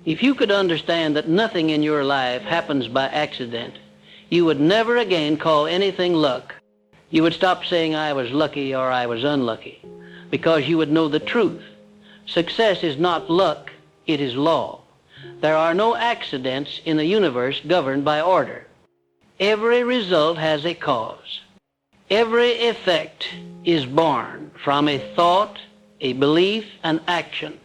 If you could understand that nothing in your life happens by accident, you would never again call anything luck. You would stop saying I was lucky or I was unlucky, because you would know the truth. Success is not luck, it is law. There are no accidents in a universe governed by order. Every result has a cause. Every effect is born from a thought, a belief, an action.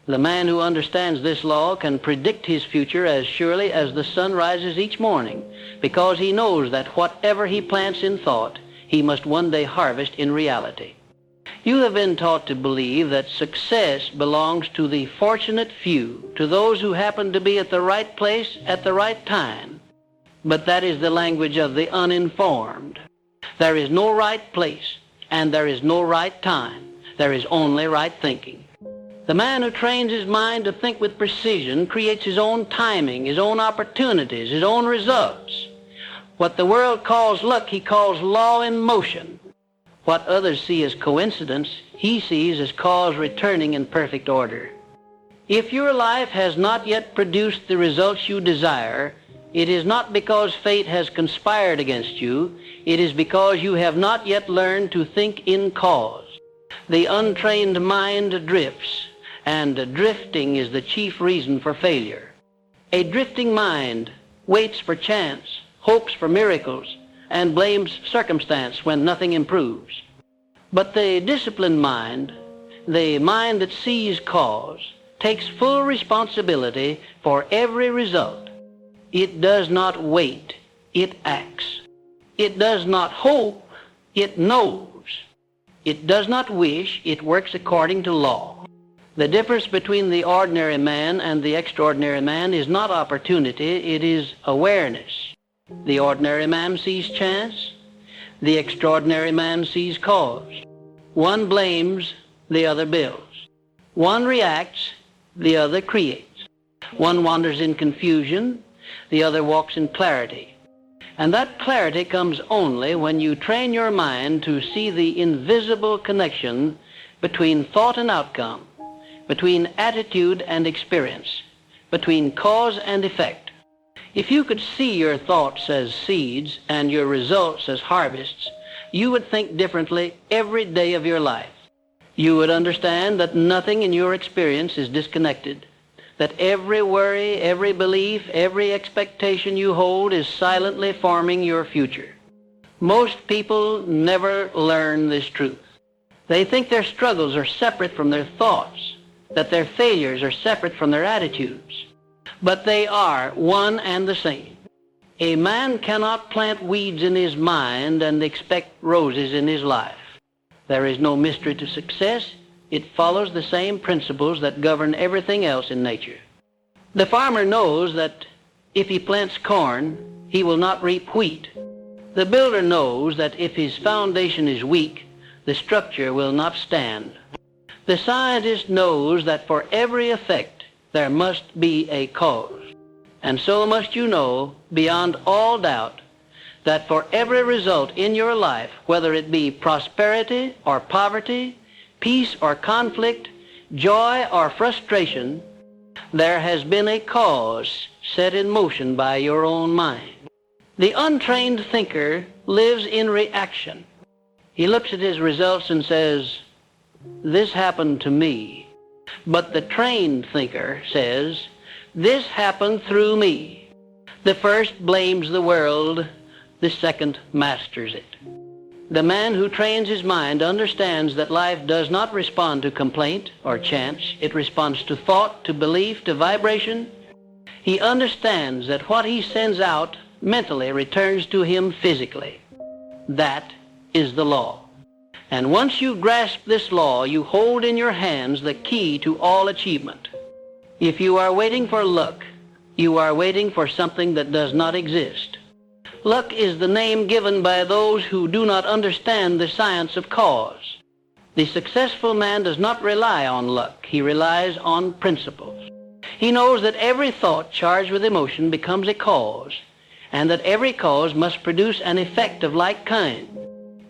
The man who understands this law can predict his future as surely as the sun rises each morning, because he knows that whatever he plants in thought, he must one day harvest in reality. You have been taught to believe that success belongs to the fortunate few, to those who happen to be at the right place at the right time. But that is the language of the uninformed. There is no right place, and there is no right time. There is only right thinking. The man who trains his mind to think with precision creates his own timing, his own opportunities, his own results. What the world calls luck, he calls law in motion. What others see as coincidence, he sees as cause returning in perfect order. If your life has not yet produced the results you desire, it is not because fate has conspired against you. It is because you have not yet learned to think in cause. The untrained mind drifts, and drifting is the chief reason for failure. A drifting mind waits for chance, hopes for miracles, and blames circumstance when nothing improves. But the disciplined mind, the mind that sees cause, takes full responsibility for every result. It does not wait, it acts. It does not hope, it knows. It does not wish, it works according to law. The difference between the ordinary man and the extraordinary man is not opportunity, it is awareness. The ordinary man sees chance, the extraordinary man sees cause. One blames, the other builds. One reacts, the other creates. One wanders in confusion, the other walks in clarity. And that clarity comes only when you train your mind to see the invisible connection between thought and outcome, between attitude and experience, between cause and effect. If you could see your thoughts as seeds and your results as harvests, you would think differently every day of your life. You would understand that nothing in your experience is disconnected, that every worry, every belief, every expectation you hold is silently forming your future. Most people never learn this truth. They think their struggles are separate from their thoughts, that their failures are separate from their attitudes. But they are one and the same. A man cannot plant weeds in his mind and expect roses in his life. There is no mystery to success. It follows the same principles that govern everything else in nature. The farmer knows that if he plants corn, he will not reap wheat. The builder knows that if his foundation is weak, the structure will not stand. The scientist knows that for every effect, there must be a cause. And so must you know, beyond all doubt, that for every result in your life, whether it be prosperity or poverty, peace or conflict, joy or frustration, there has been a cause set in motion by your own mind. The untrained thinker lives in reaction. He looks at his results and says, "This happened to me." But the trained thinker says, "This happened through me." The first blames the world, the second masters it. The man who trains his mind understands that life does not respond to complaint or chance. It responds to thought, to belief, to vibration. He understands that what he sends out mentally returns to him physically. That is the law. And once you grasp this law, you hold in your hands the key to all achievement. If you are waiting for luck, you are waiting for something that does not exist. Luck is the name given by those who do not understand the science of cause. The successful man does not rely on luck. He relies on principles. He knows that every thought charged with emotion becomes a cause, and that every cause must produce an effect of like kind.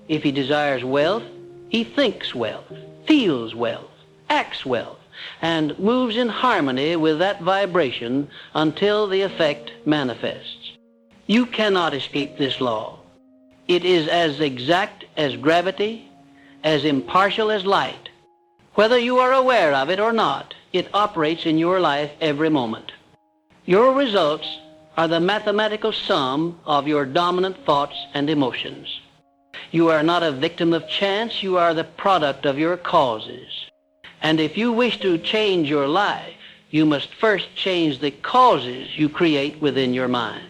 If he desires wealth, he thinks wealth, feels wealth, acts wealth, and moves in harmony with that vibration until the effect manifests. You cannot escape this law. It is as exact as gravity, as impartial as light. Whether you are aware of it or not, it operates in your life every moment. Your results are the mathematical sum of your dominant thoughts and emotions. You are not a victim of chance, you are the product of your causes. And if you wish to change your life, you must first change the causes you create within your mind.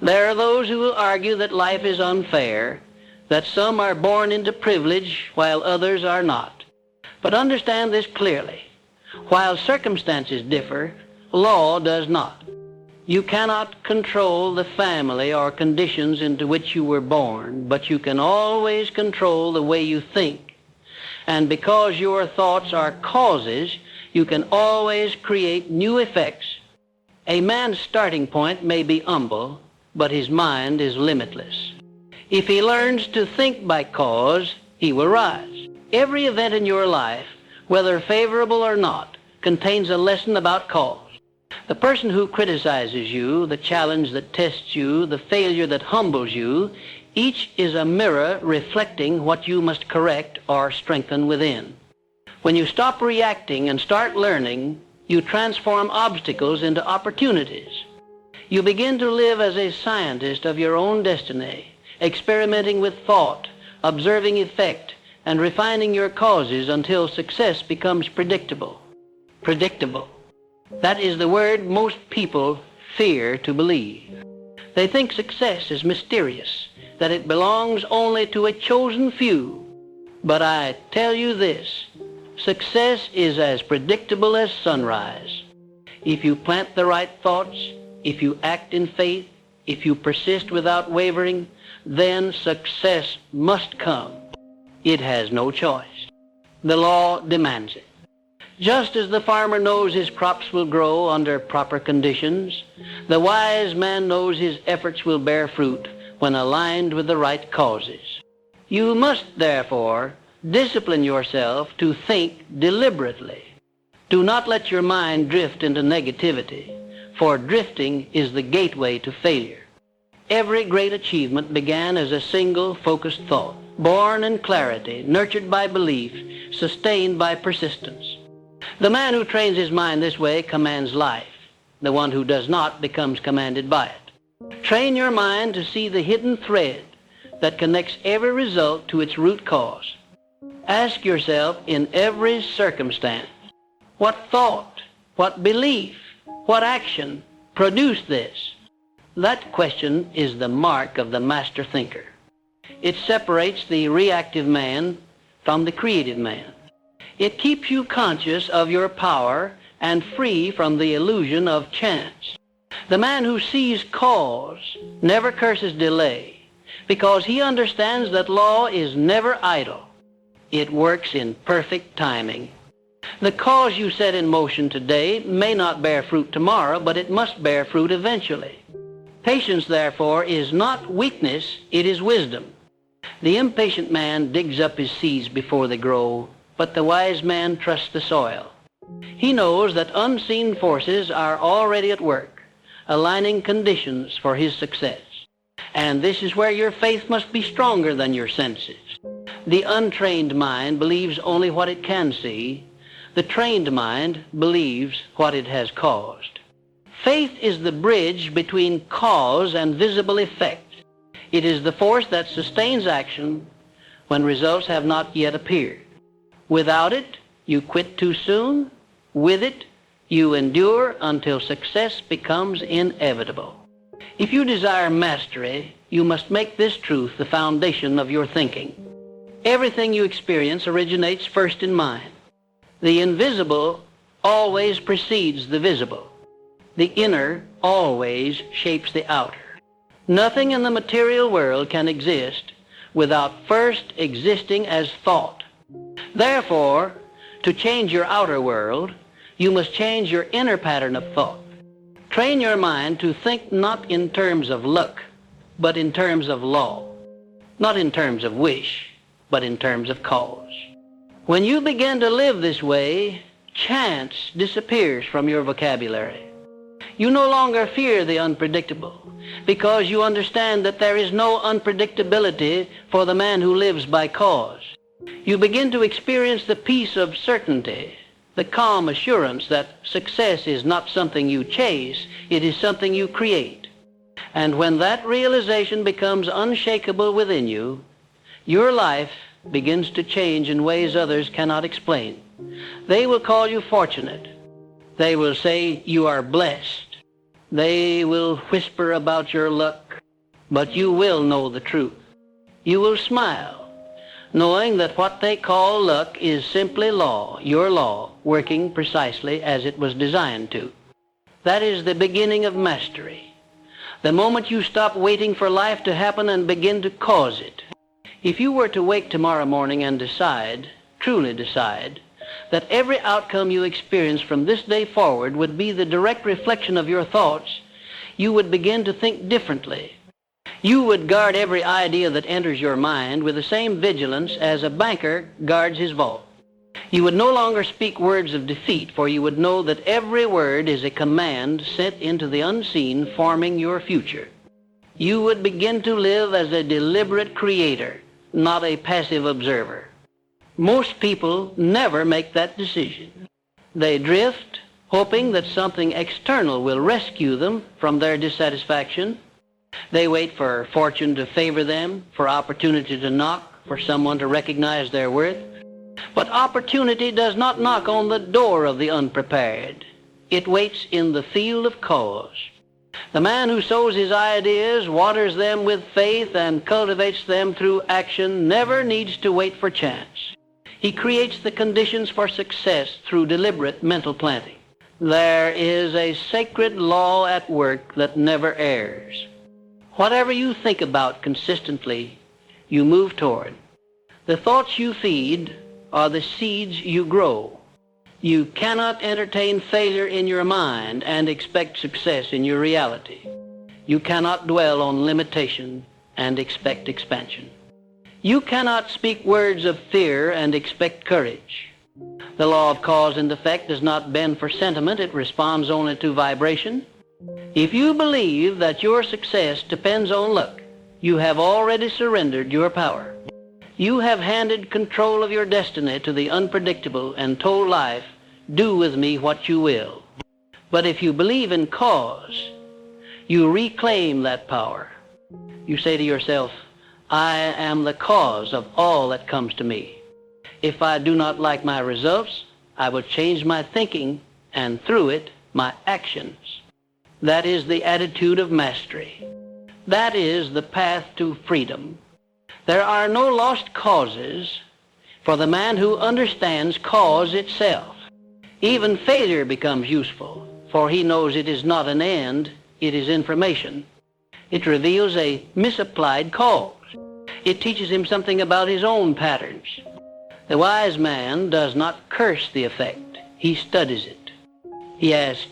There are those who will argue that life is unfair, that some are born into privilege while others are not. But understand this clearly. While circumstances differ, law does not. You cannot control the family or conditions into which you were born, but you can always control the way you think. And because your thoughts are causes, you can always create new effects. A man's starting point may be humble, but his mind is limitless. If he learns to think by cause, he will rise. Every event in your life, whether favorable or not, contains a lesson about cause. The person who criticizes you, the challenge that tests you, the failure that humbles you, each is a mirror reflecting what you must correct or strengthen within. When you stop reacting and start learning, you transform obstacles into opportunities. You begin to live as a scientist of your own destiny, experimenting with thought, observing effect, and refining your causes until success becomes predictable. Predictable. That is the word most people fear to believe. They think success is mysterious, that it belongs only to a chosen few. But I tell you this, success is as predictable as sunrise. If you plant the right thoughts, if you act in faith, if you persist without wavering, then success must come. It has no choice. The law demands it. Just as the farmer knows his crops will grow under proper conditions, the wise man knows his efforts will bear fruit when aligned with the right causes. You must, therefore, discipline yourself to think deliberately. Do not let your mind drift into negativity, for drifting is the gateway to failure. Every great achievement began as a single focused thought, born in clarity, nurtured by belief, sustained by persistence. The man who trains his mind this way commands life. The one who does not becomes commanded by it. Train your mind to see the hidden thread that connects every result to its root cause. Ask yourself in every circumstance, what thought, what belief, what action produced this? That question is the mark of the master thinker. It separates the reactive man from the creative man. It keeps you conscious of your power and free from the illusion of chance. The man who sees cause never curses delay because he understands that law is never idle. It works in perfect timing. The cause you set in motion today may not bear fruit tomorrow, but it must bear fruit eventually. Patience, therefore, is not weakness, it is wisdom. The impatient man digs up his seeds before they grow, but the wise man trusts the soil. He knows that unseen forces are already at work, aligning conditions for his success. And this is where your faith must be stronger than your senses. The untrained mind believes only what it can see. The trained mind believes what it has caused. Faith is the bridge between cause and visible effect. It is the force that sustains action when results have not yet appeared. Without it, you quit too soon. With it, you endure until success becomes inevitable. If you desire mastery, you must make this truth the foundation of your thinking. Everything you experience originates first in mind. The invisible always precedes the visible. The inner always shapes the outer. Nothing in the material world can exist without first existing as thought. Therefore, to change your outer world, you must change your inner pattern of thought. Train your mind to think not in terms of luck, but in terms of law. Not in terms of wish, but in terms of cause. When you begin to live this way, Chance disappears from your vocabulary. You no longer fear the unpredictable because you understand that there is no unpredictability for the man who lives by cause. You begin to experience the peace of certainty, the calm assurance that success is not something you chase, it is something you create. And when that realization becomes unshakable within you, your life begins to change in ways others cannot explain. They will call you fortunate. They will say you are blessed. They will whisper about your luck, but you will know the truth. You will smile, knowing that what they call luck is simply law, your law, working precisely as it was designed to. That is the beginning of mastery. The moment you stop waiting for life to happen and begin to cause it. If you were to wake tomorrow morning and decide, truly decide, that every outcome you experience from this day forward would be the direct reflection of your thoughts, you would begin to think differently. You would guard every idea that enters your mind with the same vigilance as a banker guards his vault. You would no longer speak words of defeat, for you would know that every word is a command sent into the unseen, forming your future. You would begin to live as a deliberate creator, not a passive observer. Most people never make that decision. They drift, hoping that something external will rescue them from their dissatisfaction. They wait for fortune to favor them, for opportunity to knock, for someone to recognize their worth. But opportunity does not knock on the door of the unprepared. It waits in the field of cause. The man who sows his ideas, waters them with faith, and cultivates them through action never needs to wait for chance. He creates the conditions for success through deliberate mental planting. There is a sacred law at work that never errs. Whatever you think about consistently, you move toward. The thoughts you feed are the seeds you grow. You cannot entertain failure in your mind and expect success in your reality. You cannot dwell on limitation and expect expansion. You cannot speak words of fear and expect courage. The law of cause and effect does not bend for sentiment, it responds only to vibration. If you believe that your success depends on luck, you have already surrendered your power. You have handed control of your destiny to the unpredictable and told life, do with me what you will. But if you believe in cause, you reclaim that power. You say to yourself, I am the cause of all that comes to me. If I do not like my results, I will change my thinking and through it, my actions. That is the attitude of mastery. That is the path to freedom. There are no lost causes for the man who understands cause itself. Even failure becomes useful, for he knows it is not an end, it is information. It reveals a misapplied cause. It teaches him something about his own patterns. The wise man does not curse the effect, he studies it. He asks,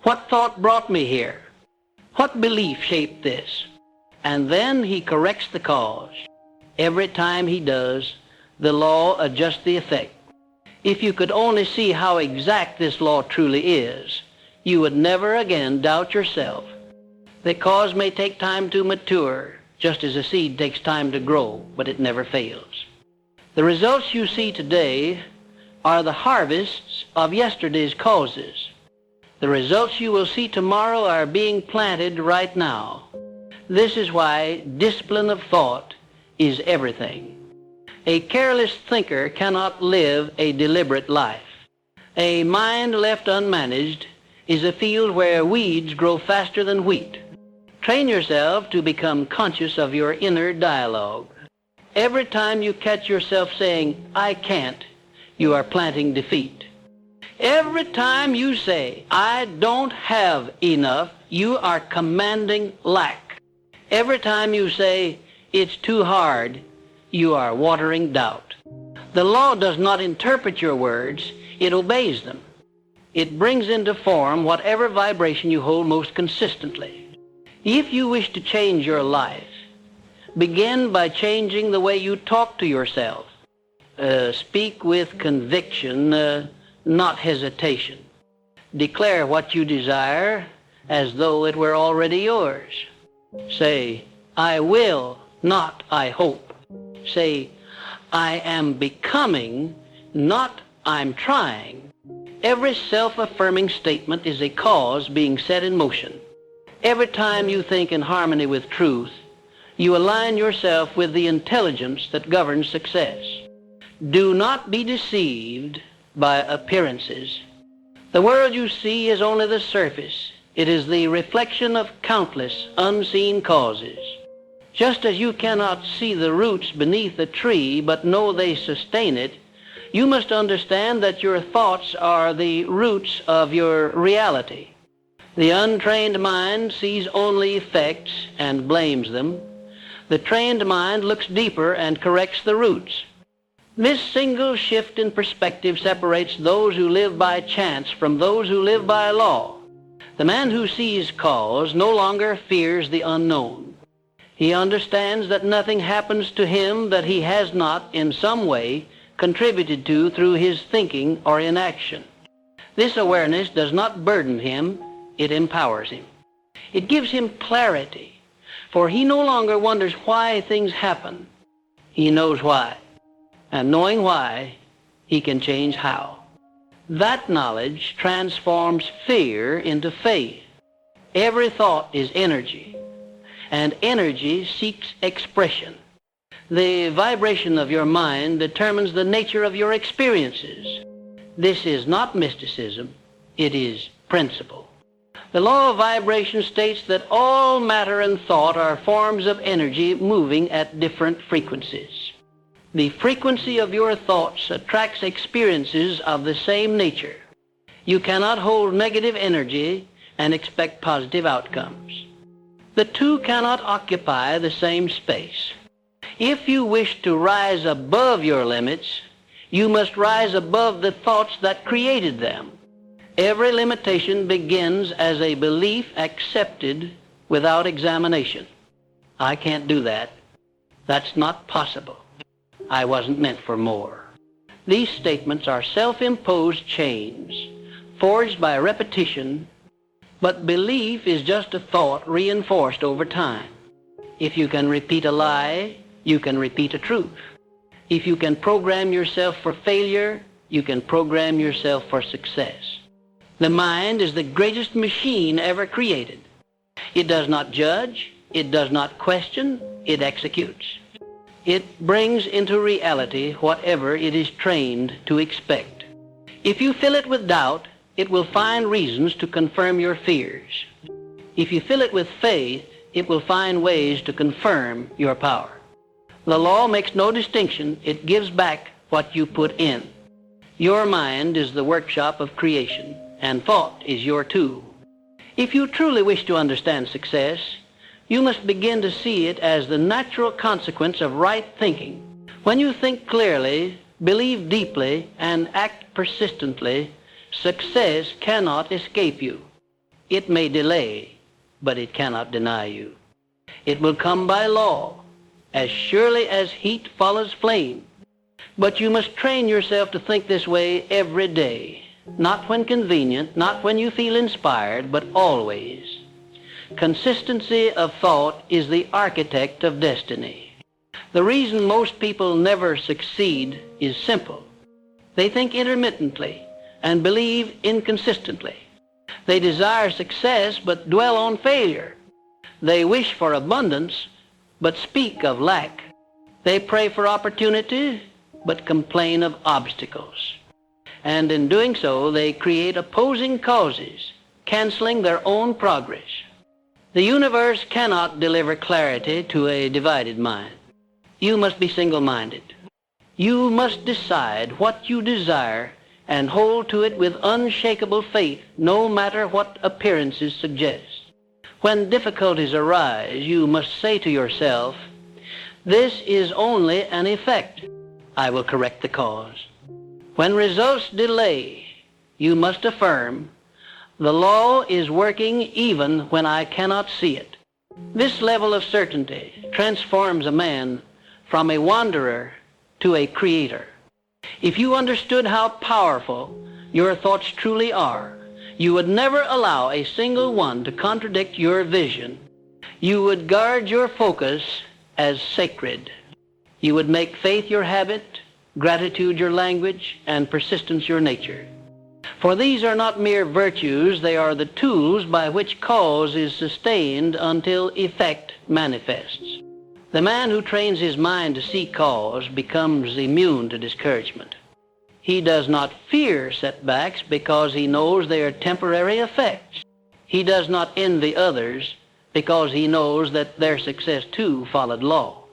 what thought brought me here? What belief shaped this? And then he corrects the cause. Every time he does, the law adjusts the effect. If you could only see how exact this law truly is, you would never again doubt yourself. The cause may take time to mature, just as a seed takes time to grow, but it never fails. The results you see today are the harvests of yesterday's causes. The results you will see tomorrow are being planted right now. This is why discipline of thought is everything. A careless thinker cannot live a deliberate life. A mind left unmanaged is a field where weeds grow faster than wheat. Train yourself to become conscious of your inner dialogue. Every time you catch yourself saying, I can't, you are planting defeat. Every time you say, I don't have enough, you are commanding lack. Every time you say, it's too hard, you are watering doubt. The law does not interpret your words, it obeys them. It brings into form whatever vibration you hold most consistently. If you wish to change your life, begin by changing the way you talk to yourself. Speak with conviction, not hesitation. Declare what you desire as though it were already yours. Say, I will, not I hope. Say, I am becoming, not I'm trying. Every self-affirming statement is a cause being set in motion. Every time you think in harmony with truth, you align yourself with the intelligence that governs success. Do not be deceived by appearances. The world you see is only the surface. It is the reflection of countless unseen causes. Just as you cannot see the roots beneath a tree but know they sustain it, you must understand that your thoughts are the roots of your reality. The untrained mind sees only effects and blames them. The trained mind looks deeper and corrects the roots. This single shift in perspective separates those who live by chance from those who live by law. The man who sees cause no longer fears the unknown. He understands that nothing happens to him that he has not, in some way, contributed to through his thinking or inaction. This awareness does not burden him, it empowers him. It gives him clarity, for he no longer wonders why things happen. He knows why, and knowing why, he can change how. That knowledge transforms fear into faith. Every thought is energy, and energy seeks expression. The vibration of your mind determines the nature of your experiences. This is not mysticism, it is principle. The law of vibration states that all matter and thought are forms of energy moving at different frequencies. The frequency of your thoughts attracts experiences of the same nature. You cannot hold negative energy and expect positive outcomes. The two cannot occupy the same space. If you wish to rise above your limits, you must rise above the thoughts that created them. Every limitation begins as a belief accepted without examination. I can't do that. That's not possible. I wasn't meant for more. These statements are self-imposed chains, forged by repetition, but belief is just a thought reinforced over time. If you can repeat a lie, you can repeat a truth. If you can program yourself for failure, you can program yourself for success. The mind is the greatest machine ever created. It does not judge, it does not question, it executes. It brings into reality whatever it is trained to expect. If you fill it with doubt, it will find reasons to confirm your fears. If you fill it with faith, it will find ways to confirm your power. The law makes no distinction. It gives back what you put in. Your mind is the workshop of creation, and thought is your tool. If you truly wish to understand success, you must begin to see it as the natural consequence of right thinking. When you think clearly, believe deeply, and act persistently, success cannot escape you. It may delay, but it cannot deny you. It will come by law, as surely as heat follows flame. But you must train yourself to think this way every day, not when convenient, not when you feel inspired, but always. Consistency of thought is the architect of destiny. The reason most people never succeed is simple. They think intermittently and believe inconsistently. They desire success but dwell on failure. They wish for abundance but speak of lack. They pray for opportunity but complain of obstacles. And in doing so, they create opposing causes, canceling their own progress. The universe cannot deliver clarity to a divided mind. You must be single-minded. You must decide what you desire and hold to it with unshakable faith, no matter what appearances suggest. When difficulties arise, you must say to yourself, "This is only an effect. I will correct the cause." When results delay, you must affirm, "The law is working even when I cannot see it." This level of certainty transforms a man from a wanderer to a creator. If you understood how powerful your thoughts truly are. You would never allow a single one to contradict your vision. You would guard your focus as sacred. You would make faith your habit, gratitude your language, and persistence your nature. For these are not mere virtues, they are the tools by which cause is sustained until effect manifests. The man who trains his mind to see cause becomes immune to discouragement. He does not fear setbacks because he knows they are temporary effects. He does not envy others because he knows that their success too followed law.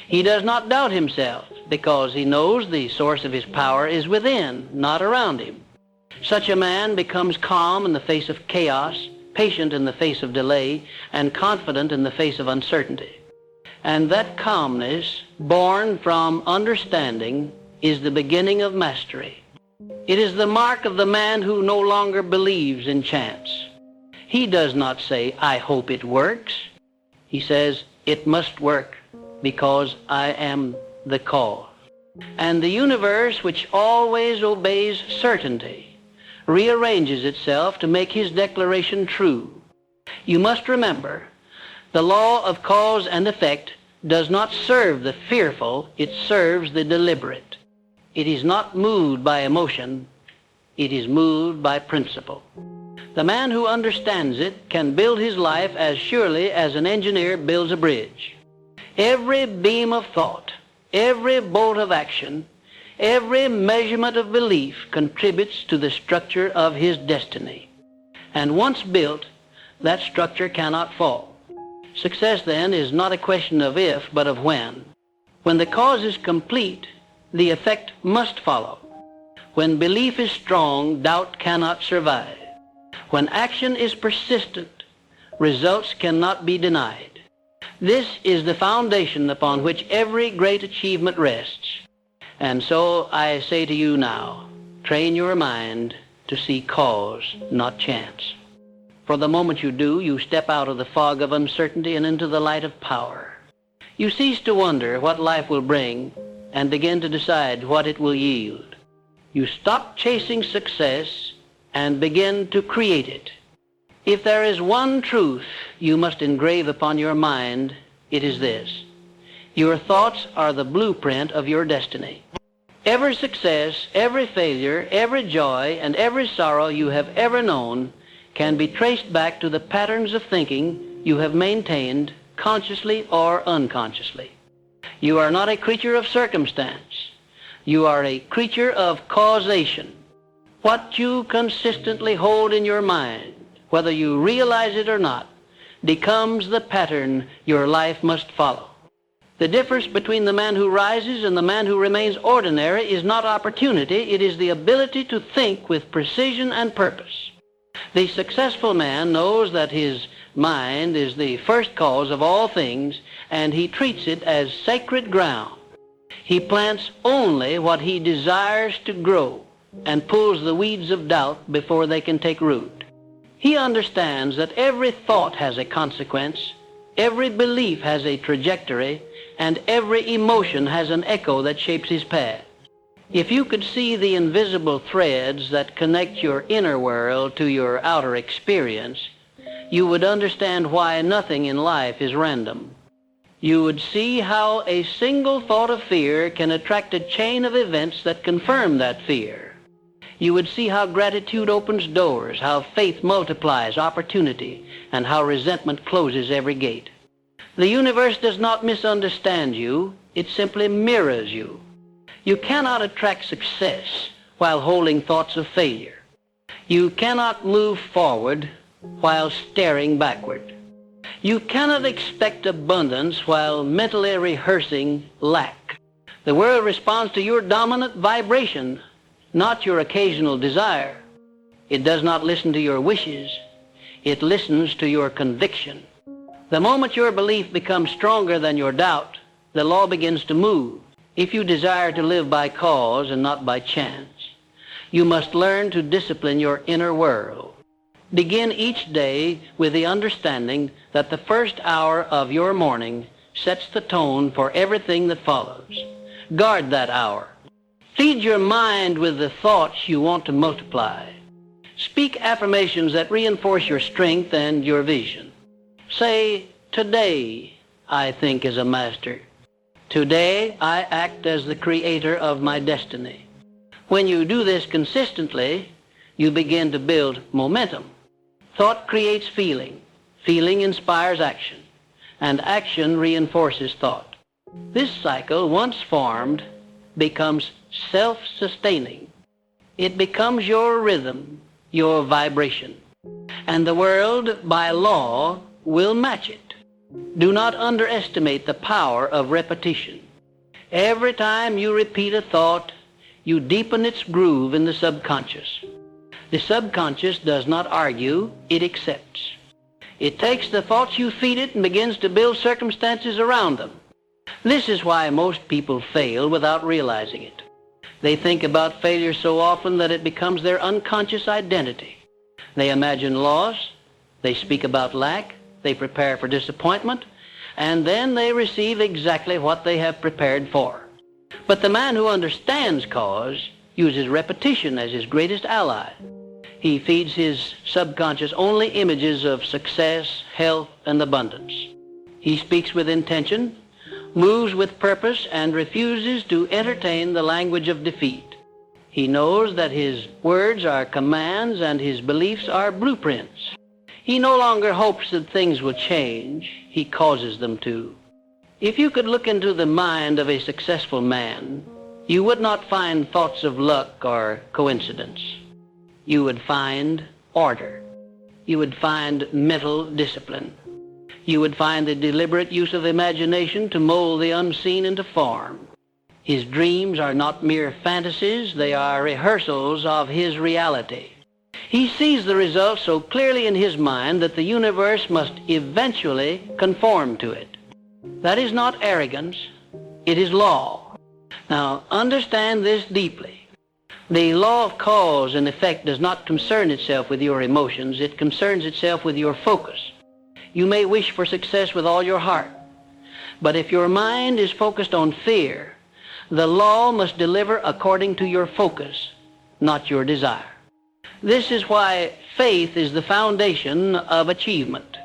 He does not doubt himself because he knows the source of his power is within, not around him. Such a man becomes calm in the face of chaos, patient in the face of delay, and confident in the face of uncertainty. And that calmness, born from understanding, is the beginning of mastery. It is the mark of the man who no longer believes in chance. He does not say, "I hope it works." He says, "It must work because I am the cause." And the universe, which always obeys certainty, rearranges itself to make his declaration true. You must remember, the law of cause and effect does not serve the fearful, it serves the deliberate. It is not moved by emotion, it is moved by principle. The man who understands it can build his life as surely as an engineer builds a bridge. Every beam of thought, every bolt of action, every measurement of belief contributes to the structure of his destiny. And once built, that structure cannot fall. Success, then, is not a question of if, but of when. When the cause is complete, the effect must follow. When belief is strong, doubt cannot survive. When action is persistent, results cannot be denied. This is the foundation upon which every great achievement rests. And so I say to you now, train your mind to see cause, not chance. For the moment you do, you step out of the fog of uncertainty and into the light of power. You cease to wonder what life will bring and begin to decide what it will yield. You stop chasing success and begin to create it. If there is one truth you must engrave upon your mind, it is this: your thoughts are the blueprint of your destiny. Every success, every failure, every joy, and every sorrow you have ever known can be traced back to the patterns of thinking you have maintained consciously or unconsciously. You are not a creature of circumstance. You are a creature of causation. What you consistently hold in your mind, whether you realize it or not, becomes the pattern your life must follow. The difference between the man who rises and the man who remains ordinary is not opportunity, it is the ability to think with precision and purpose. The successful man knows that his mind is the first cause of all things, and he treats it as sacred ground. He plants only what he desires to grow and pulls the weeds of doubt before they can take root. He understands that every thought has a consequence, every belief has a trajectory, and every emotion has an echo that shapes his path. If you could see the invisible threads that connect your inner world to your outer experience, you would understand why nothing in life is random. You would see how a single thought of fear can attract a chain of events that confirm that fear. You would see how gratitude opens doors, how faith multiplies opportunity, and how resentment closes every gate. The universe does not misunderstand you, it simply mirrors you. You cannot attract success while holding thoughts of failure. You cannot move forward while staring backward. You cannot expect abundance while mentally rehearsing lack. The world responds to your dominant vibration, not your occasional desire. It does not listen to your wishes. It listens to your conviction. The moment your belief becomes stronger than your doubt, the law begins to move. If you desire to live by cause and not by chance, you must learn to discipline your inner world. Begin each day with the understanding that the first hour of your morning sets the tone for everything that follows. Guard that hour. Feed your mind with the thoughts you want to multiply. Speak affirmations that reinforce your strength and your vision. Say, today I think as a master. Today I act as the creator of my destiny. When you do this consistently, you begin to build momentum. Thought creates feeling. Feeling inspires action. And action reinforces thought. This cycle, once formed, becomes self-sustaining. It becomes your rhythm, your vibration. And the world, by law, will match it. Do not underestimate the power of repetition. Every time you repeat a thought, you deepen its groove in the subconscious. The subconscious does not argue, it accepts. It takes the thoughts you feed it and begins to build circumstances around them. This is why most people fail without realizing it. They think about failure so often that it becomes their unconscious identity. They imagine loss, they speak about lack, they prepare for disappointment, and then they receive exactly what they have prepared for. But the man who understands cause uses repetition as his greatest ally. He feeds his subconscious only images of success, health, and abundance. He speaks with intention, moves with purpose, and refuses to entertain the language of defeat. He knows that his words are commands and his beliefs are blueprints. He no longer hopes that things will change. He causes them to. If you could look into the mind of a successful man, you would not find thoughts of luck or coincidence. You would find order. You would find mental discipline. You would find the deliberate use of imagination to mold the unseen into form. His dreams are not mere fantasies, they are rehearsals of his reality. He sees the results so clearly in his mind that the universe must eventually conform to it. That is not arrogance, it is law. Now, understand this deeply. The law of cause and effect does not concern itself with your emotions, it concerns itself with your focus. You may wish for success with all your heart, but if your mind is focused on fear, the law must deliver according to your focus, not your desire. This is why faith is the foundation of achievement.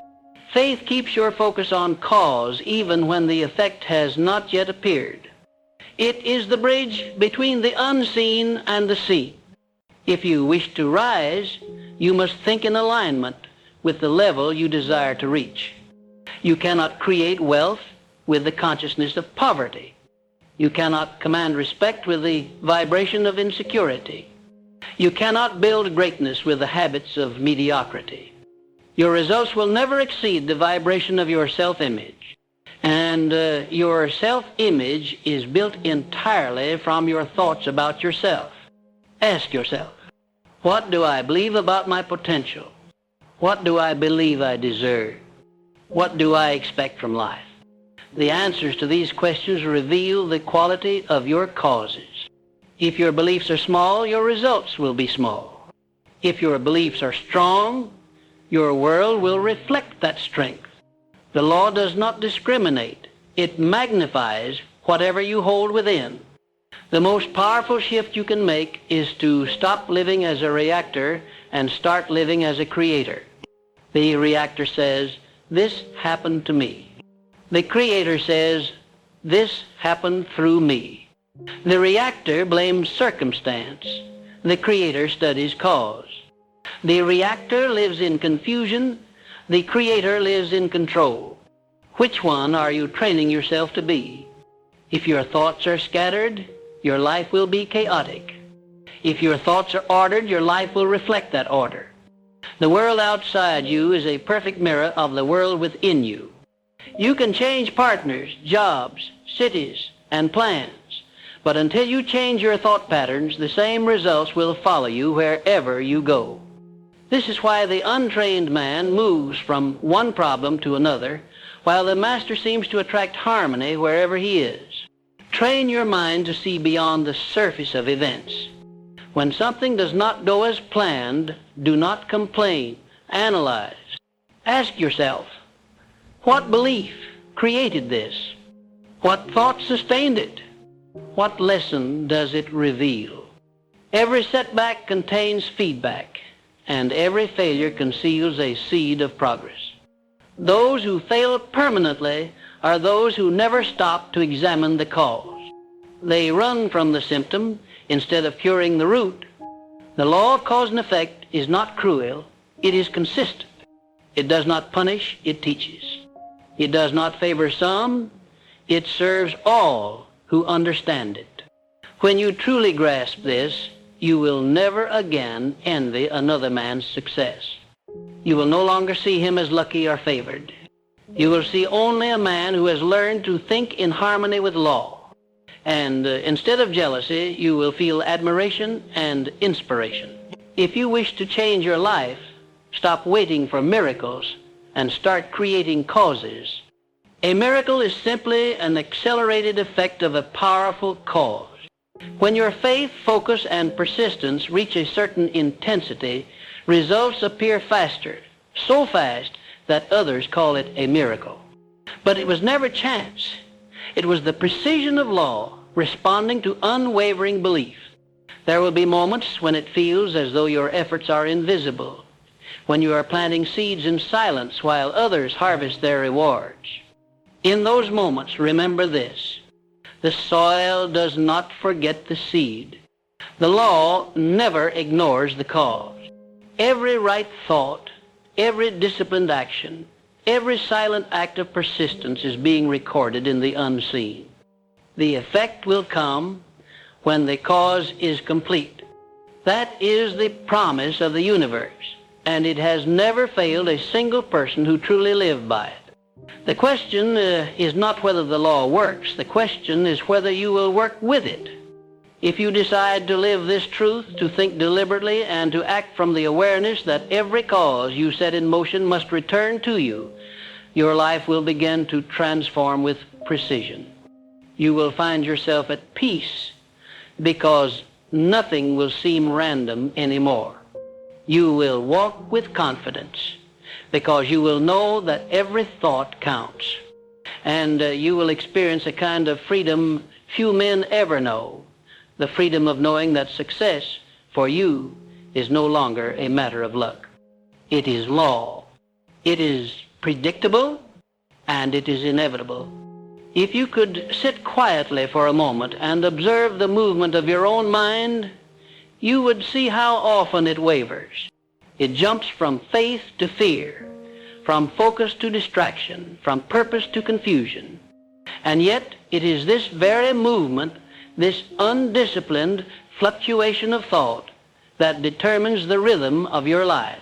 Faith keeps your focus on cause even when the effect has not yet appeared. It is the bridge between the unseen and the seen. If you wish to rise, you must think in alignment with the level you desire to reach. You cannot create wealth with the consciousness of poverty. You cannot command respect with the vibration of insecurity. You cannot build greatness with the habits of mediocrity. Your results will never exceed the vibration of your self-image. And your self-image is built entirely from your thoughts about yourself. Ask yourself, what do I believe about my potential? What do I believe I deserve? What do I expect from life? The answers to these questions reveal the quality of your causes. If your beliefs are small, your results will be small. If your beliefs are strong, your world will reflect that strength. The law does not discriminate. It magnifies whatever you hold within. The most powerful shift you can make is to stop living as a reactor and start living as a creator. The reactor says, this happened to me. The creator says, this happened through me. The reactor blames circumstance. The creator studies cause. The reactor lives in confusion. The creator lives in control. Which one are you training yourself to be? If your thoughts are scattered, your life will be chaotic. If your thoughts are ordered, your life will reflect that order. The world outside you is a perfect mirror of the world within you. You can change partners, jobs, cities, and plans, but until you change your thought patterns, the same results will follow you wherever you go. This is why the untrained man moves from one problem to another, while the master seems to attract harmony wherever he is. Train your mind to see beyond the surface of events. When something does not go as planned, do not complain. Analyze. Ask yourself, what belief created this? What thought sustained it? What lesson does it reveal? Every setback contains feedback, and every failure conceals a seed of progress. Those who fail permanently are those who never stop to examine the cause. They run from the symptom instead of curing the root. The law of cause and effect is not cruel, it is consistent. It does not punish, it teaches. It does not favor some, it serves all who understand it. When you truly grasp this, you will never again envy another man's success. You will no longer see him as lucky or favored. You will see only a man who has learned to think in harmony with law. And instead of jealousy, you will feel admiration and inspiration. If you wish to change your life, stop waiting for miracles and start creating causes. A miracle is simply an accelerated effect of a powerful cause. When your faith, focus, and persistence reach a certain intensity, results appear faster, so fast that others call it a miracle. But it was never chance. It was the precision of law responding to unwavering belief. There will be moments when it feels as though your efforts are invisible, when you are planting seeds in silence while others harvest their rewards. In those moments, remember this: the soil does not forget the seed. The law never ignores the cause. Every right thought, every disciplined action, every silent act of persistence is being recorded in the unseen. The effect will come when the cause is complete. That is the promise of the universe, and it has never failed a single person who truly lived by it. The question is not whether the law works. The question is whether you will work with it. If you decide to live this truth, to think deliberately, and to act from the awareness that every cause you set in motion must return to you, your life will begin to transform with precision. You will find yourself at peace because nothing will seem random anymore. You will walk with confidence because you will know that every thought counts. And you will experience a kind of freedom few men ever know, the freedom of knowing that success for you is no longer a matter of luck. It is law. It is predictable, and it is inevitable. If you could sit quietly for a moment and observe the movement of your own mind, you would see how often it wavers. It jumps from faith to fear, from focus to distraction, from purpose to confusion. And yet it is this very movement, this undisciplined fluctuation of thought, that determines the rhythm of your life.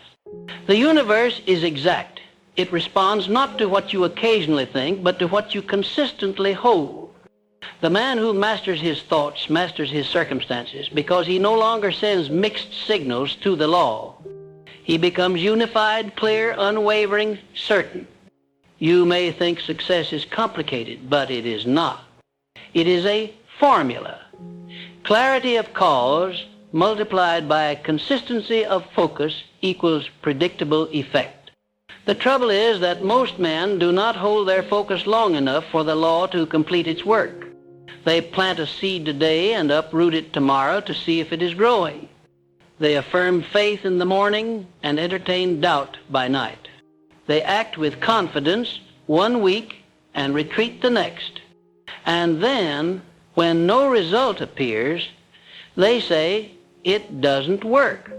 The universe is exact. It responds not to what you occasionally think, but to what you consistently hold. The man who masters his thoughts masters his circumstances because he no longer sends mixed signals to the law. He becomes unified, clear, unwavering, certain. You may think success is complicated, but it is not. It is a formula. Clarity of cause multiplied by consistency of focus equals predictable effect. The trouble is that most men do not hold their focus long enough for the law to complete its work. They plant a seed today and uproot it tomorrow to see if it is growing. They affirm faith in the morning and entertain doubt by night. They act with confidence one week and retreat the next. And then, when no result appears, they say it doesn't work.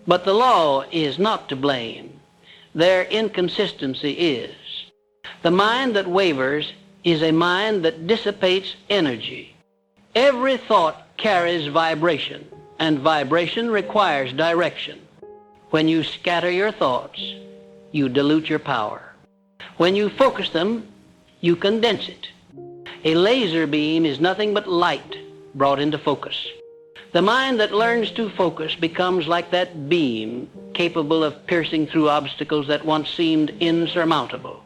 But the law is not to blame. Their inconsistency is. The mind that wavers is a mind that dissipates energy. Every thought carries vibration, and vibration requires direction. When you scatter your thoughts, you dilute your power. When you focus them, you condense it. A laser beam is nothing but light brought into focus. The mind that learns to focus becomes like that beam, capable of piercing through obstacles that once seemed insurmountable.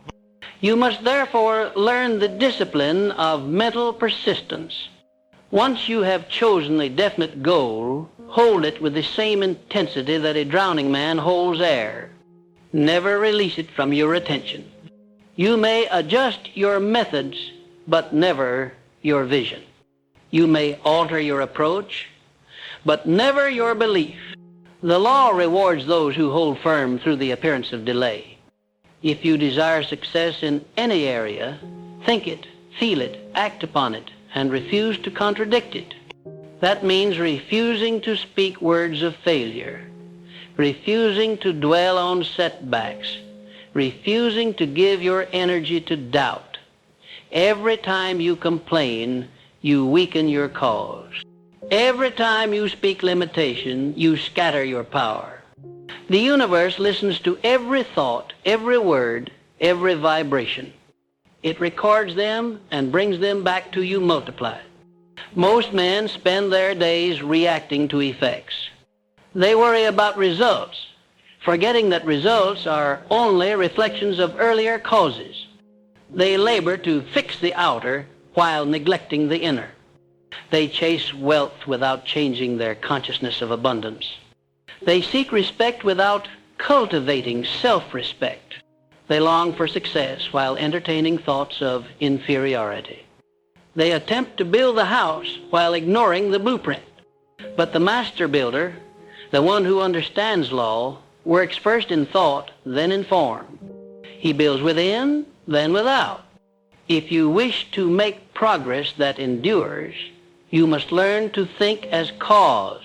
You must therefore learn the discipline of mental persistence. Once you have chosen a definite goal, hold it with the same intensity that a drowning man holds air. Never release it from your attention. You may adjust your methods, but never your vision. You may alter your approach, but never your belief. The law rewards those who hold firm through the appearance of delay. If you desire success in any area, think it, feel it, act upon it, and refuse to contradict it. That means refusing to speak words of failure, refusing to dwell on setbacks, refusing to give your energy to doubt. Every time you complain, you weaken your cause. Every time you speak limitation, you scatter your power. The universe listens to every thought, every word, every vibration. It records them and brings them back to you multiplied. Most men spend their days reacting to effects. They worry about results, forgetting that results are only reflections of earlier causes. They labor to fix the outer while neglecting the inner. They chase wealth without changing their consciousness of abundance. They seek respect without cultivating self-respect. They long for success while entertaining thoughts of inferiority. They attempt to build the house while ignoring the blueprint. But the master builder, the one who understands law, works first in thought, then in form. He builds within, then without. If you wish to make progress that endures, you must learn to think as cause.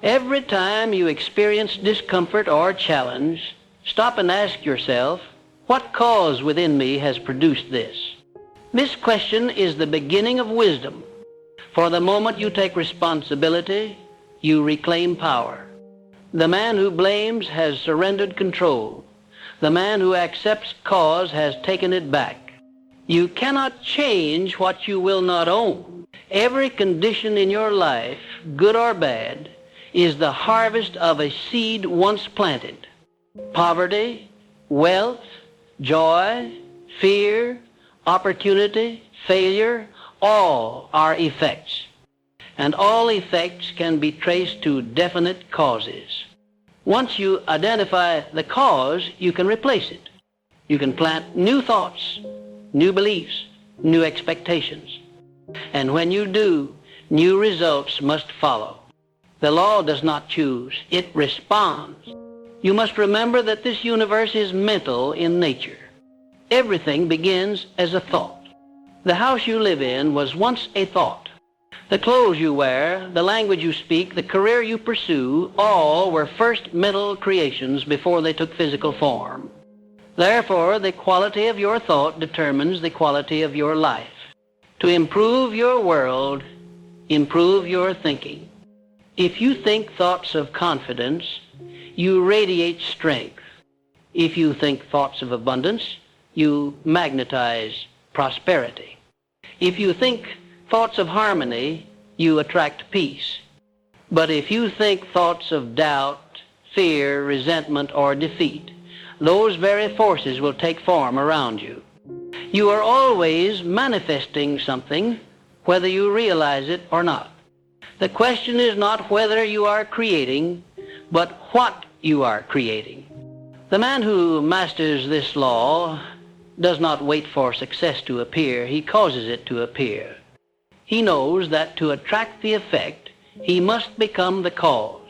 Every time you experience discomfort or challenge, stop and ask yourself, what cause within me has produced this? This question is the beginning of wisdom. For the moment you take responsibility, you reclaim power. The man who blames has surrendered control. The man who accepts cause has taken it back. You cannot change what you will not own. Every condition in your life, good or bad, is the harvest of a seed once planted. Poverty, wealth, joy, fear, opportunity, failure, all are effects. And all effects can be traced to definite causes. Once you identify the cause, you can replace it. You can plant new thoughts, new beliefs, new expectations. And when you do, new results must follow. The law does not choose, it responds. You must remember that this universe is mental in nature. Everything begins as a thought. The house you live in was once a thought. The clothes you wear, the language you speak, the career you pursue, all were first mental creations before they took physical form. Therefore, the quality of your thought determines the quality of your life. To improve your world, improve your thinking. If you think thoughts of confidence, you radiate strength. If you think thoughts of abundance, you magnetize prosperity. If you think thoughts of harmony, you attract peace. But if you think thoughts of doubt, fear, resentment, or defeat, those very forces will take form around you. You are always manifesting something, whether you realize it or not. The question is not whether you are creating, but what you are creating. The man who masters this law does not wait for success to appear, he causes it to appear. He knows that to attract the effect, he must become the cause.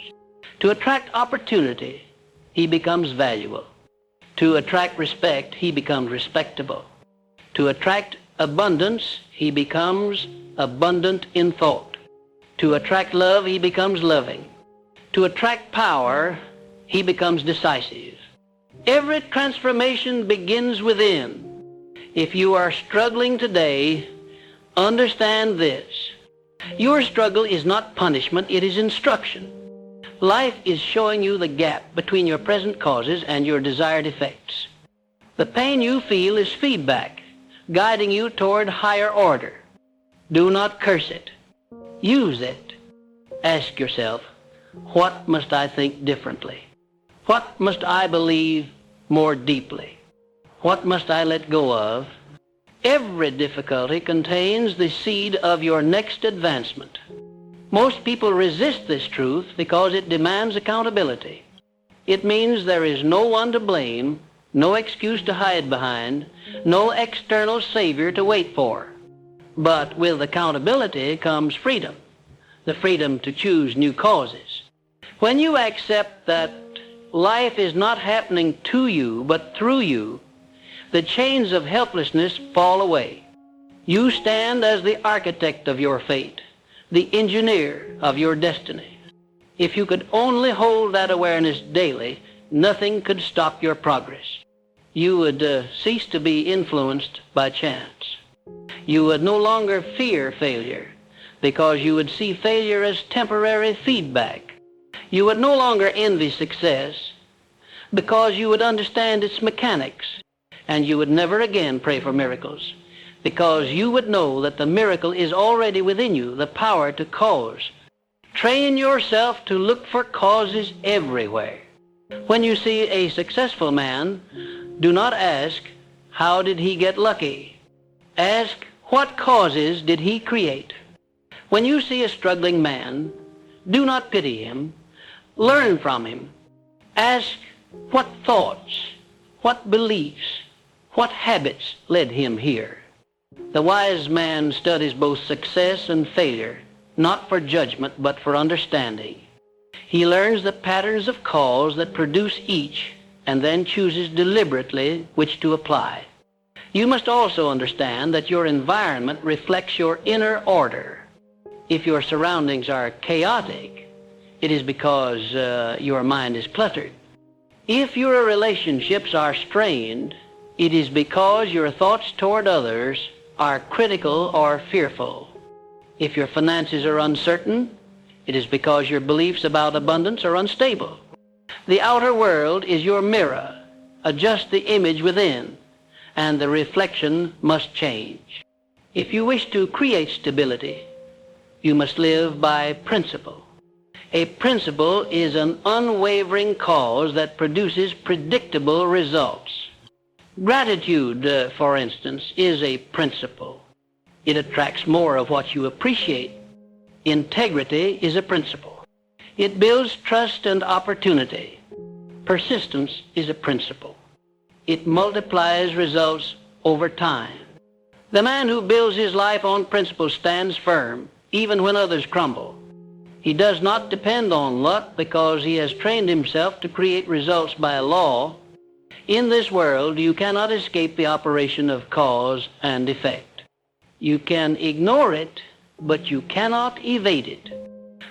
To attract opportunity, he becomes valuable. To attract respect, he becomes respectable. To attract abundance, he becomes abundant in thought. To attract love, he becomes loving. To attract power, he becomes decisive. Every transformation begins within. If you are struggling today, understand this. Your struggle is not punishment, it is instruction. Life is showing you the gap between your present causes and your desired effects. The pain you feel is feedback, guiding you toward higher order. Do not curse it. Use it. Ask yourself, what must I think differently? What must I believe more deeply? What must I let go of? Every difficulty contains the seed of your next advancement. Most people resist this truth because it demands accountability. It means there is no one to blame, no excuse to hide behind, no external savior to wait for. But with accountability comes freedom, the freedom to choose new causes. When you accept that life is not happening to you, but through you, the chains of helplessness fall away. You stand as the architect of your fate, the engineer of your destiny. If you could only hold that awareness daily, nothing could stop your progress. You would cease to be influenced by chance. You would no longer fear failure, because you would see failure as temporary feedback. You would no longer envy success, because you would understand its mechanics. And you would never again pray for miracles, because you would know that the miracle is already within you, the power to cause. Train yourself to look for causes everywhere. When you see a successful man, do not ask, how did he get lucky? Ask, what causes did he create? When you see a struggling man, do not pity him. Learn from him. Ask, what thoughts, what beliefs, what habits led him here? The wise man studies both success and failure, not for judgment, but for understanding. He learns the patterns of cause that produce each, and then chooses deliberately which to apply. You must also understand that your environment reflects your inner order. If your surroundings are chaotic, it is because your mind is cluttered. If your relationships are strained, it is because your thoughts toward others are critical or fearful. If your finances are uncertain, it is because your beliefs about abundance are unstable. The outer world is your mirror. Adjust the image within, and the reflection must change. If you wish to create stability, you must live by principle. A principle is an unwavering cause that produces predictable results. Gratitude, for instance, is a principle. It attracts more of what you appreciate. Integrity is a principle. It builds trust and opportunity. Persistence is a principle. It multiplies results over time. The man who builds his life on principle stands firm, even when others crumble. He does not depend on luck because he has trained himself to create results by law. In this world, you cannot escape the operation of cause and effect. You can ignore it, but you cannot evade it.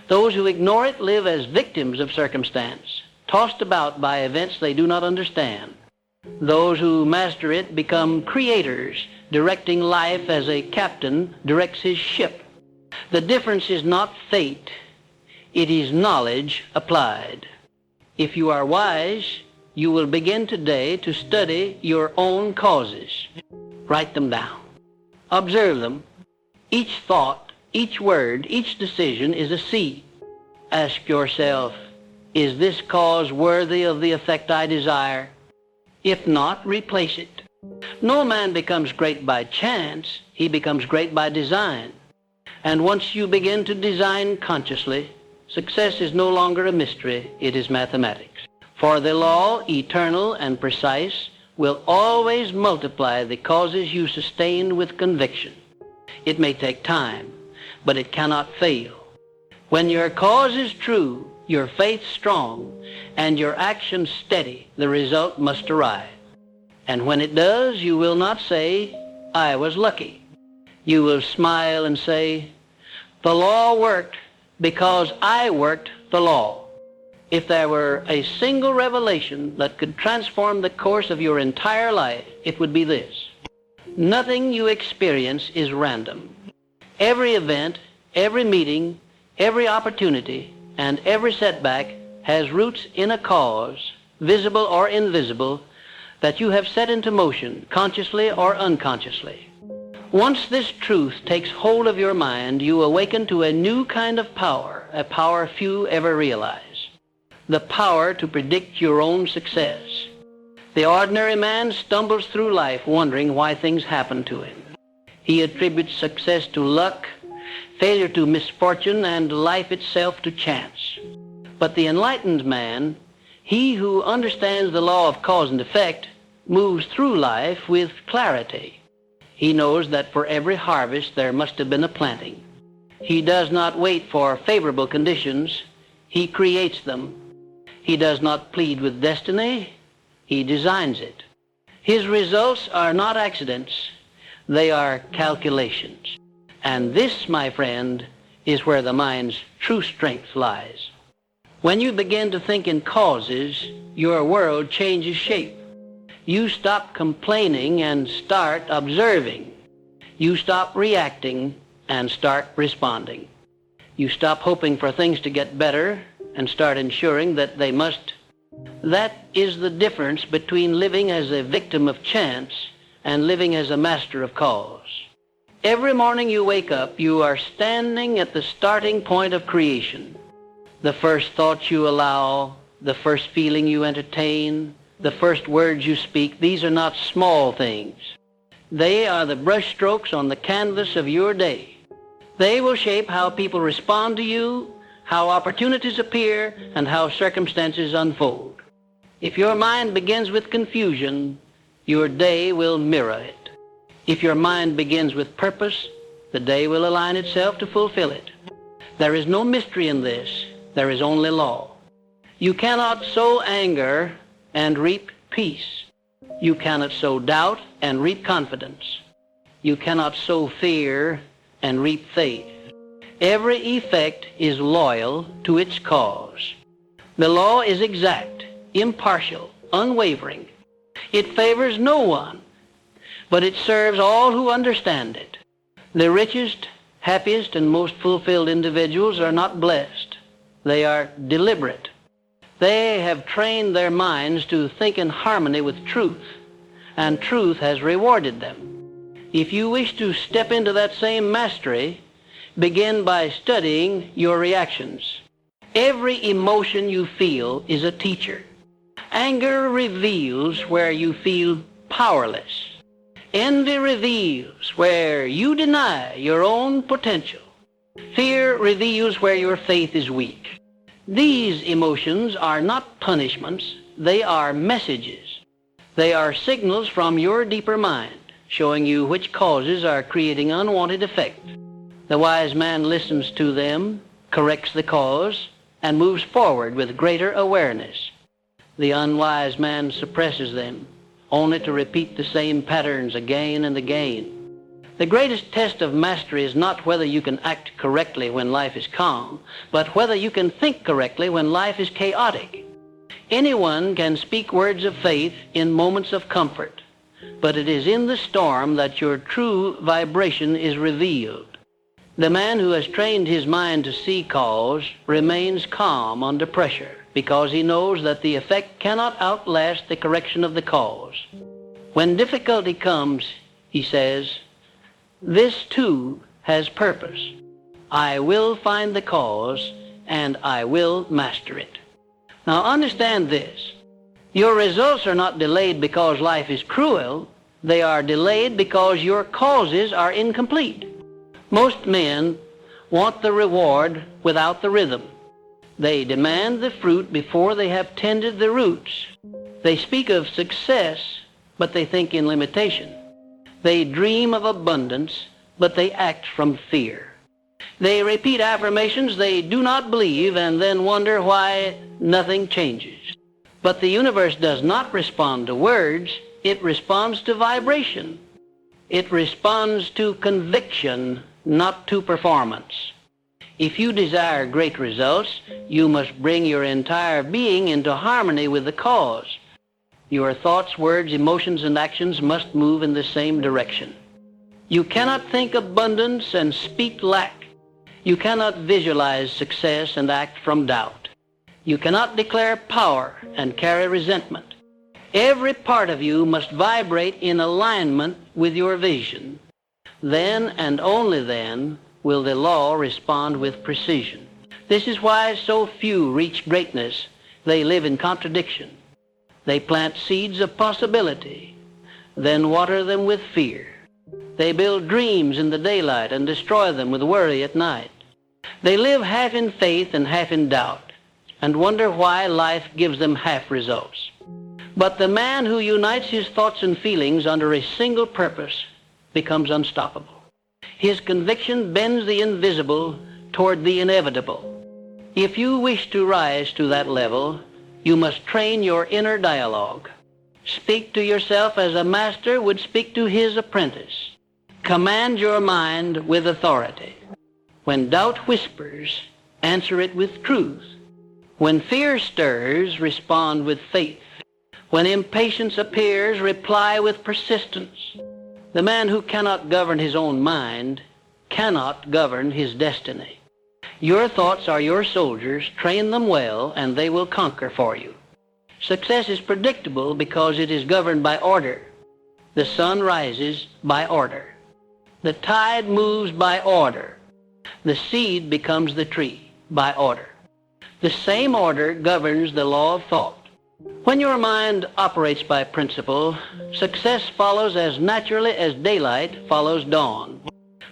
Those who ignore it live as victims of circumstance, tossed about by events they do not understand. Those who master it become creators, directing life as a captain directs his ship. The difference is not fate, it is knowledge applied. If you are wise, you will begin today to study your own causes. Write them down. Observe them. Each thought, each word, each decision is a seed. Ask yourself, is this cause worthy of the effect I desire? If not, replace it. No man becomes great by chance, he becomes great by design. And once you begin to design consciously, success is no longer a mystery, it is mathematics. For the law, eternal and precise, will always multiply the causes you sustain with conviction. It may take time, but it cannot fail. When your cause is true, your faith strong, and your action steady, the result must arrive. And when it does, you will not say, I was lucky. You will smile and say, the law worked because I worked the law. If there were a single revelation that could transform the course of your entire life, it would be this. Nothing you experience is random. Every event, every meeting, every opportunity, and every setback has roots in a cause, visible or invisible, that you have set into motion, consciously or unconsciously. Once this truth takes hold of your mind, you awaken to a new kind of power, a power few ever realize. The power to predict your own success. The ordinary man stumbles through life wondering why things happen to him. He attributes success to luck, failure to misfortune, and life itself to chance. But the enlightened man, he who understands the law of cause and effect, moves through life with clarity. He knows that for every harvest there must have been a planting. He does not wait for favorable conditions. He creates them. He does not plead with destiny. He designs it. His results are not accidents. They are calculations. And this, my friend, is where the mind's true strength lies. When you begin to think in causes, your world changes shape. You stop complaining and start observing. You stop reacting and start responding. You stop hoping for things to get better and start ensuring that they must. That is the difference between living as a victim of chance and living as a master of cause. Every morning you wake up, you are standing at the starting point of creation. The first thoughts you allow, the first feeling you entertain, the first words you speak, these are not small things. They are the brush strokes on the canvas of your day. They will shape how people respond to you, how opportunities appear, and how circumstances unfold. If your mind begins with confusion, your day will mirror it. If your mind begins with purpose, the day will align itself to fulfill it. There is no mystery in this. There is only law. You cannot sow anger and reap peace. You cannot sow doubt and reap confidence. You cannot sow fear and reap faith. Every effect is loyal to its cause. The law is exact, impartial, unwavering. It favors no one, but it serves all who understand it. The richest, happiest, and most fulfilled individuals are not blessed. They are deliberate. They have trained their minds to think in harmony with truth, and truth has rewarded them. If you wish to step into that same mastery, begin by studying your reactions. Every emotion you feel is a teacher. Anger reveals where you feel powerless. Envy reveals where you deny your own potential. Fear reveals where your faith is weak. These emotions are not punishments. They are messages. They are signals from your deeper mind, showing you which causes are creating unwanted effect. The wise man listens to them, corrects the cause, and moves forward with greater awareness. The unwise man suppresses them, only to repeat the same patterns again and again. The greatest test of mastery is not whether you can act correctly when life is calm, but whether you can think correctly when life is chaotic. Anyone can speak words of faith in moments of comfort, but it is in the storm that your true vibration is revealed. The man who has trained his mind to see cause remains calm under pressure because he knows that the effect cannot outlast the correction of the cause. When difficulty comes, he says, "This too has purpose. I will find the cause and I will master it." Now understand this. Your results are not delayed because life is cruel. They are delayed because your causes are incomplete. Most men want the reward without the rhythm. They demand the fruit before they have tended the roots. They speak of success, but they think in limitation. They dream of abundance, but they act from fear. They repeat affirmations they do not believe and then wonder why nothing changes. But the universe does not respond to words. It responds to vibration. It responds to conviction, not to performance. If you desire great results, you must bring your entire being into harmony with the cause. Your thoughts, words, emotions, and actions must move in the same direction. You cannot think abundance and speak lack. You cannot visualize success and act from doubt. You cannot declare power and carry resentment. Every part of you must vibrate in alignment with your vision. Then and only then will the law respond with precision. This is why so few reach greatness. They live in contradiction. They plant seeds of possibility, then water them with fear. They build dreams in the daylight and destroy them with worry at night. They live half in faith and half in doubt, and wonder why life gives them half results. But the man who unites his thoughts and feelings under a single purpose becomes unstoppable. His conviction bends the invisible toward the inevitable. If you wish to rise to that level, you must train your inner dialogue. Speak to yourself as a master would speak to his apprentice. Command your mind with authority. When doubt whispers, answer it with truth. When fear stirs, respond with faith. When impatience appears, reply with persistence. The man who cannot govern his own mind cannot govern his destiny. Your thoughts are your soldiers. Train them well, and they will conquer for you. Success is predictable because it is governed by order. The sun rises by order. The tide moves by order. The seed becomes the tree by order. The same order governs the law of thought. When your mind operates by principle, success follows as naturally as daylight follows dawn.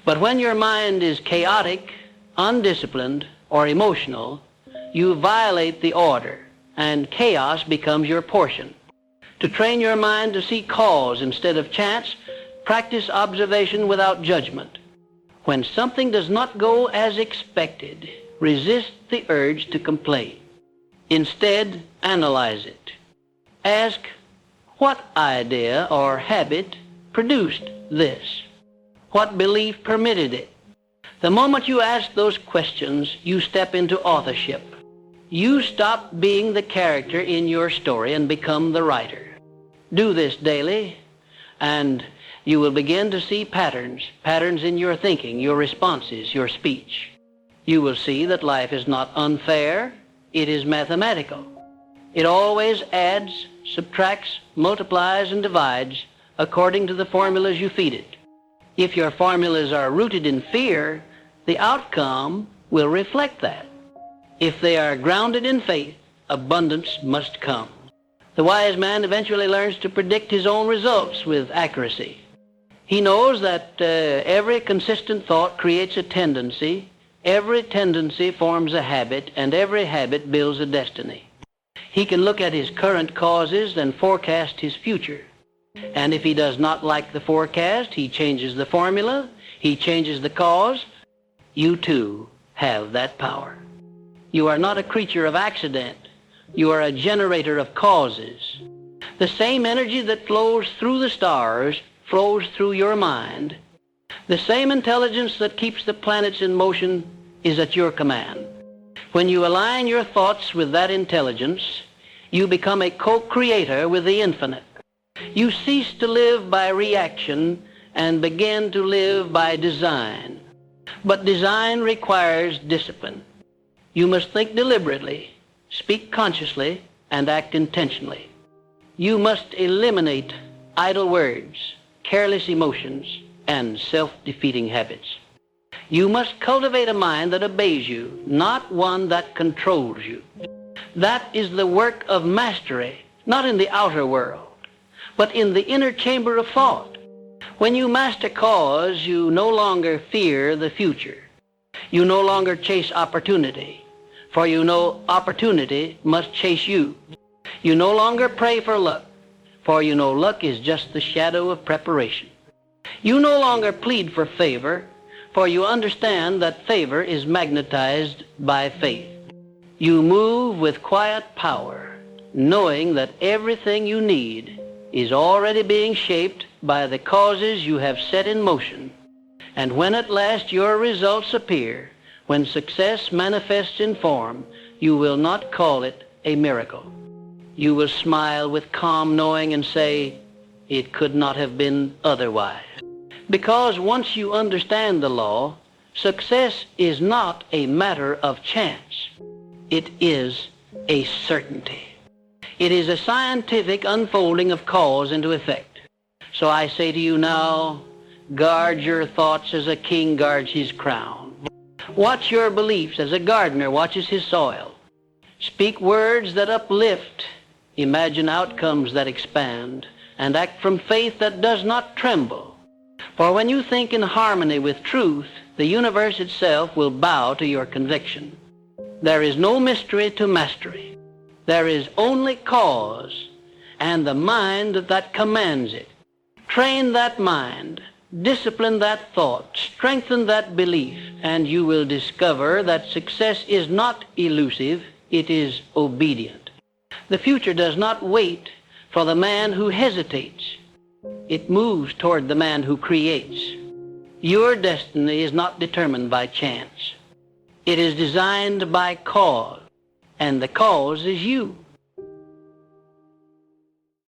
But when your mind is chaotic, undisciplined, or emotional, you violate the order, and chaos becomes your portion. To train your mind to see cause instead of chance, practice observation without judgment. When something does not go as expected, resist the urge to complain. Instead, analyze it. Ask, what idea or habit produced this? What belief permitted it? The moment you ask those questions, you step into authorship. You stop being the character in your story and become the writer. Do this daily, and you will begin to see patterns in your thinking, your responses, your speech. You will see that life is not unfair, it is mathematical. It always adds, subtracts, multiplies, and divides according to the formulas you feed it. If your formulas are rooted in fear, the outcome will reflect that. If they are grounded in faith, abundance must come. The wise man eventually learns to predict his own results with accuracy. He knows that every consistent thought creates a tendency, every tendency forms a habit, and every habit builds a destiny. He can look at his current causes and forecast his future. And if he does not like the forecast, he changes the formula, he changes the cause. You too have that power. You are not a creature of accident. You are a generator of causes. The same energy that flows through the stars flows through your mind. The same intelligence that keeps the planets in motion is at your command. When you align your thoughts with that intelligence, you become a co-creator with the infinite. You cease to live by reaction and begin to live by design. But design requires discipline. You must think deliberately, speak consciously, and act intentionally. You must eliminate idle words, careless emotions, and self-defeating habits. You must cultivate a mind that obeys you, not one that controls you. That is the work of mastery, not in the outer world, but in the inner chamber of thought. When you master cause, you no longer fear the future. You no longer chase opportunity, for you know opportunity must chase you. You no longer pray for luck, for you know luck is just the shadow of preparation. You no longer plead for favor, for you understand that favor is magnetized by faith. You move with quiet power, knowing that everything you need is already being shaped by the causes you have set in motion. And when at last your results appear, when success manifests in form, you will not call it a miracle. You will smile with calm knowing and say, it could not have been otherwise. Because once you understand the law, success is not a matter of chance. It is a certainty. It is a scientific unfolding of cause into effect. So I say to you now, guard your thoughts as a king guards his crown. Watch your beliefs as a gardener watches his soil. Speak words that uplift, imagine outcomes that expand, and act from faith that does not tremble. For when you think in harmony with truth, the universe itself will bow to your conviction. There is no mystery to mastery. There is only cause and the mind that commands it. Train that mind, Discipline that thought, strengthen that belief, and you will discover that success is not elusive, it is obedient. The future does not wait for the man who hesitates. It moves toward the man who creates. Your destiny is not determined by chance. It is designed by cause, and the cause is you.